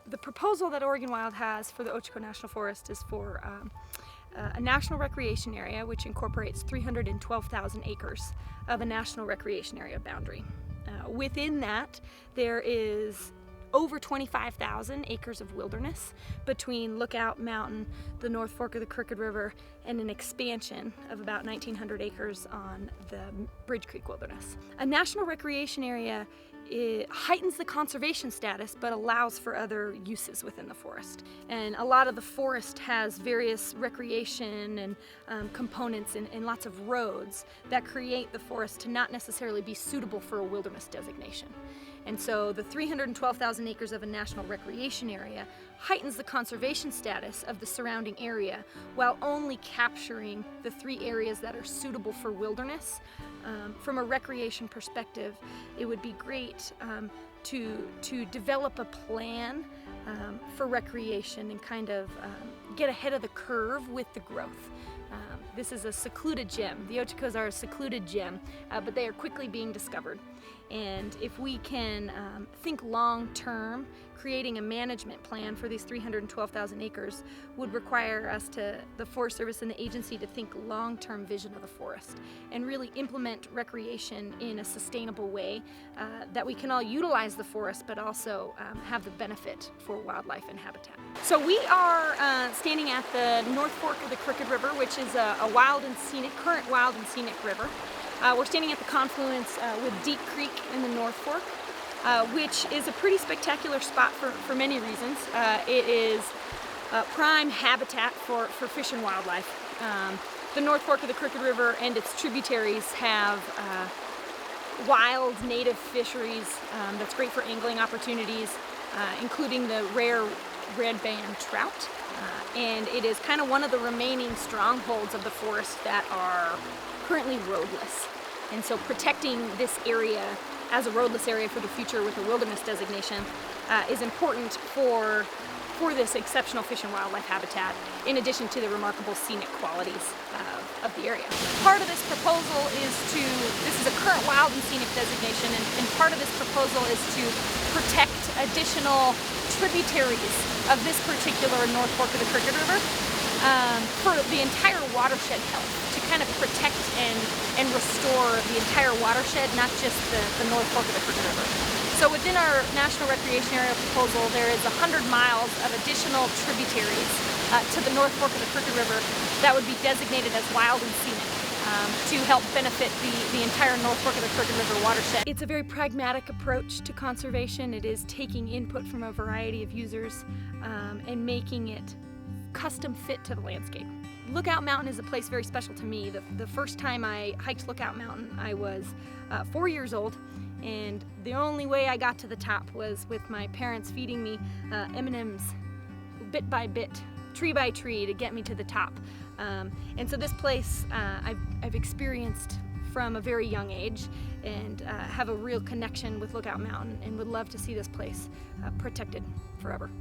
The proposal that Oregon Wild has for the Ochoco National Forest is for a national recreation area which incorporates 312,000 acres of a national recreation area boundary. Within that, there is over 25,000 acres of wilderness between Lookout Mountain, the North Fork of the Crooked River, and an expansion of about 1,900 acres on the Bridge Creek Wilderness. A national recreation area, it heightens the conservation status but allows for other uses within the forest. And a lot of the forest has various recreation and components and lots of roads that create the forest to not necessarily be suitable for a wilderness designation. And so the 312,000 acres of a national recreation area heightens the conservation status of the surrounding area while only capturing the 3 areas that are suitable for wilderness. From a recreation perspective, it would be great to develop a plan for recreation and kind of get ahead of the curve with the growth. This is a secluded gem. The Ochocos are a secluded gem, but they are quickly being discovered. And if we can think long-term, creating a management plan for these 312,000 acres would require us the Forest Service and the agency to think long-term vision of the forest and really implement recreation in a sustainable way that we can all utilize the forest but also have the benefit for wildlife and habitat. So we are standing at the North Fork of the Crooked River, which is a current wild and scenic river. We're standing at the confluence with Deep Creek in the North Fork, which is a pretty spectacular spot for many reasons. It is prime habitat for fish and wildlife. The North Fork of the Crooked River and its tributaries have wild native fisheries that's great for angling opportunities, including the rare red band trout. And it is kind of one of the remaining strongholds of the forest that are currently roadless. And so protecting this area as a roadless area for the future with a wilderness designation is important for this exceptional fish and wildlife habitat, in addition to the remarkable scenic qualities of the area. Part of this proposal this is a current wild and scenic designation, and part of this proposal is to protect additional tributaries of this particular North Fork of the Crooked River for the entire watershed health, to kind of protect and restore the entire watershed, not just the North Fork of the Crooked River. So within our National Recreation Area proposal, there is 100 miles of additional tributaries to the North Fork of the Crooked River that would be designated as wild and scenic to help benefit the entire North Fork of the Crooked River watershed. It's a very pragmatic approach to conservation. It is taking input from a variety of users and making it custom fit to the landscape. Lookout Mountain is a place very special to me. The first time I hiked Lookout Mountain, I was 4 years old, and the only way I got to the top was with my parents feeding me M&Ms bit by bit, tree by tree, to get me to the top. And so this place I've experienced from a very young age, and have a real connection with Lookout Mountain, and would love to see this place protected forever.